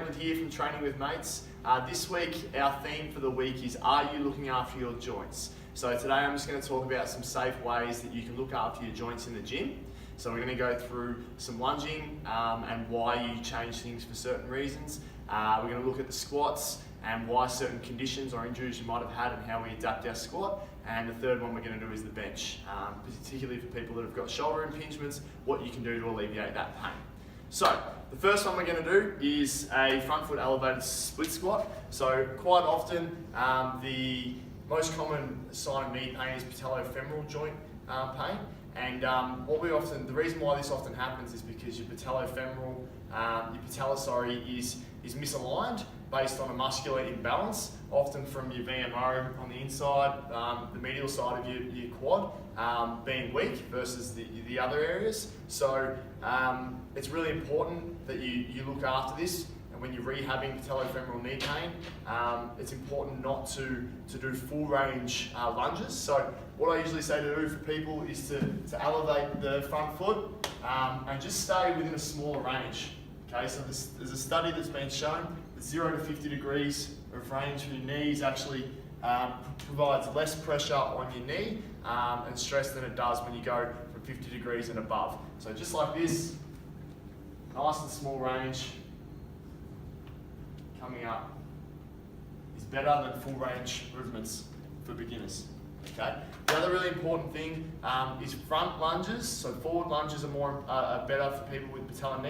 Maitland here from Training with Mates. This week, our theme for the week is, are you looking after your joints? So today I'm just going to talk about some safe ways that you can look after your joints in the gym. So we're going to go through some lunging and why you change things for certain reasons. We're going to look at the squats and why certain conditions or injuries you might have had and how we adapt our squat. And the third one we're going to do is the bench, particularly for people that have got shoulder impingements, what you can do to alleviate that pain. So the first one we're going to do is a front foot elevated split squat. So quite often the most common sign of knee pain is Patello-Femoral joint pain. And the reason why this often happens is because your patella, is misaligned based on a muscular imbalance, often from your VMO on the inside, the medial side of your quad being weak versus the other areas. So it's really important that you look after this. And when you're rehabbing patellofemoral knee pain, it's important not to do full range lunges. So what I usually say to do for people is to elevate the front foot and just stay within a smaller range. Okay, so there's a study that's been shown that 0 to 50 degrees of range for your knees actually provides less pressure on your knee and stress than it does when you go from 50 degrees and above. So just like this, nice and small range coming up is better than full range movements for beginners. Okay. The other really important thing is front lunges. So forward lunges are better for people with patellofemoral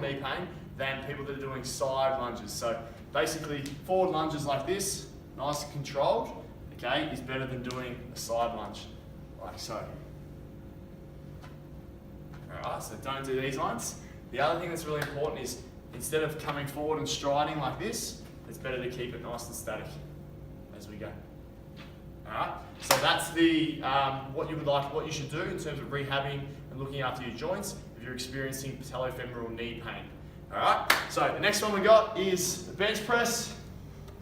knee pain than people that are doing side lunges. So basically, forward lunges like this, nice and controlled, okay, is better than doing a side lunge like so. All right, so don't do these ones. The other thing that's really important is instead of coming forward and striding like this, it's better to keep it nice and static as we go. All right, so that's what you should do in terms of rehabbing and looking after your joints if you're experiencing patellofemoral knee pain. All right, so the next one we got is the bench press.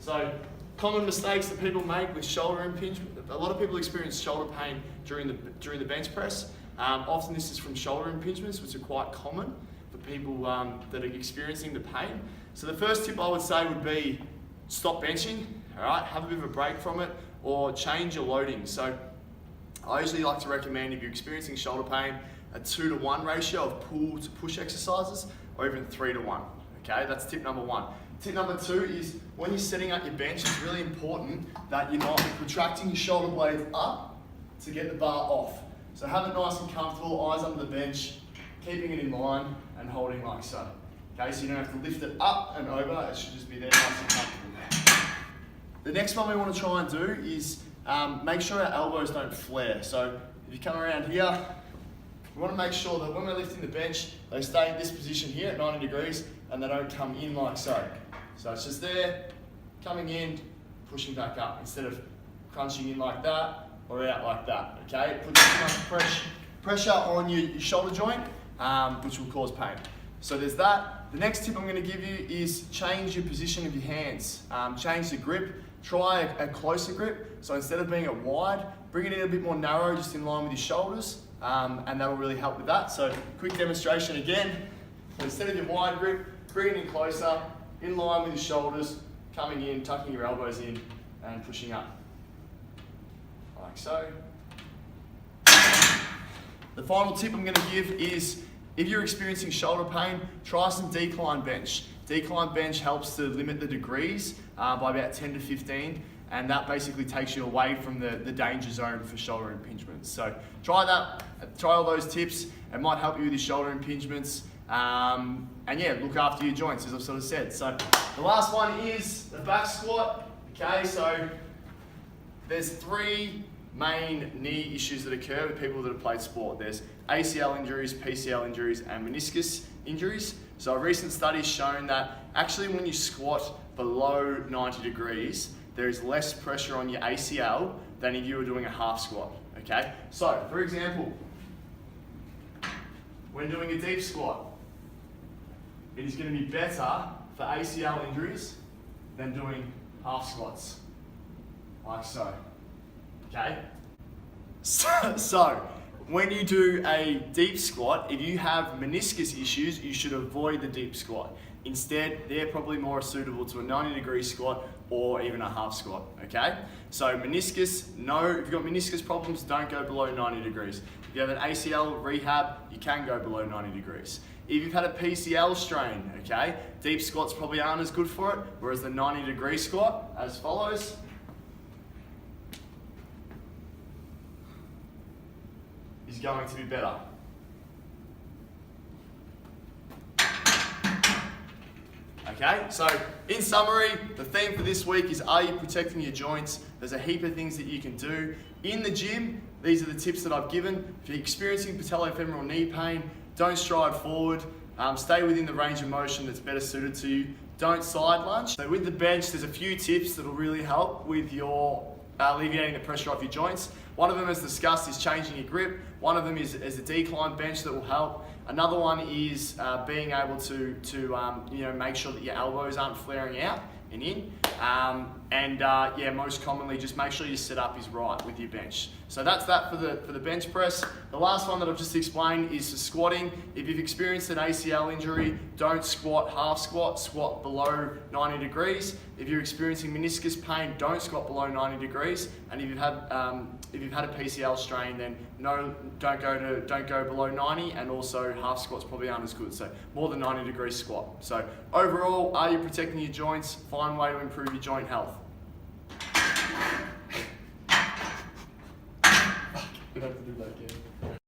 So common mistakes that people make with shoulder impingement. A lot of people experience shoulder pain during the bench press. Often this is from shoulder impingements, which are quite common for people that are experiencing the pain. So the first tip I would say would be stop benching, all right? Have a bit of a break from it or change your loading. So I usually like to recommend if you're experiencing shoulder pain, a 2-to-1 ratio of pull to push exercises or even 3-to-1, okay? That's tip number one. Tip number two is when you're setting up your bench, it's really important that you're not protracting your shoulder blades up to get the bar off. So have it nice and comfortable, eyes under the bench, keeping it in line and holding like so. Okay, so you don't have to lift it up and over, it should just be there nice and comfortable. The next one we want to try and do is make sure our elbows don't flare. So if you come around here, we want to make sure that when we're lifting the bench, they stay in this position here at 90 degrees and they don't come in like so. So it's just there, coming in, pushing back up instead of crunching in like that or out like that, okay? It puts too much pressure on your shoulder joint, which will cause pain. So there's that. The next tip I'm going to give you is change your position of your hands. Change the grip. Try a closer grip. So instead of being it wide, bring it in a bit more narrow, just in line with your shoulders, and that will really help with that. So quick demonstration again. Instead of your wide grip, bring it in closer, in line with your shoulders, coming in, tucking your elbows in, and pushing up. Like so. The final tip I'm going to give is if you're experiencing shoulder pain, try some decline bench. Decline bench helps to limit the degrees by about 10 to 15, and that basically takes you away from the danger zone for shoulder impingements. So try that, try all those tips. It might help you with your shoulder impingements. And yeah, look after your joints, as I've sort of said. So the last one is the back squat. Okay, so there's 3 main knee issues that occur with people that have played sport. There's ACL injuries, PCL injuries, and meniscus injuries. So a recent study has shown that actually when you squat below 90 degrees, there is less pressure on your ACL than if you were doing a half squat, okay? So, for example, when doing a deep squat, it is going to be better for ACL injuries than doing half squats, like so. Okay? So when you do a deep squat, if you have meniscus issues, you should avoid the deep squat. Instead, they're probably more suitable to a 90-degree squat or even a half squat, okay? So meniscus, no, if you've got meniscus problems, don't go below 90 degrees. If you have an ACL rehab, you can go below 90 degrees. If you've had a PCL strain, okay, deep squats probably aren't as good for it, whereas the 90-degree squat, as follows. Is going to be better. Okay, so in summary, the theme for this week is, are you protecting your joints? There's a heap of things that you can do. In the gym, these are the tips that I've given. If you're experiencing patellofemoral knee pain, don't stride forward. Stay within the range of motion that's better suited to you. Don't side lunge. So with the bench, there's a few tips that will really help with your alleviating the pressure off your joints. One of them, as discussed, is changing your grip. One of them is a decline bench that will help. Another one is being able to make sure that your elbows aren't flaring out and in. Most commonly, just make sure your setup is right with your bench. So that's that for the bench press. The last one that I've just explained is for squatting. If you've experienced an ACL injury, don't squat half squat, squat below 90 degrees. If you're experiencing meniscus pain, don't squat below 90 degrees. And if you've had a PCL strain, then no, don't go below 90, and also half squats probably aren't as good. So more than 90 degree squat. So overall, are you protecting your joints? Find a way to improve your joint health. We'd have to do that again.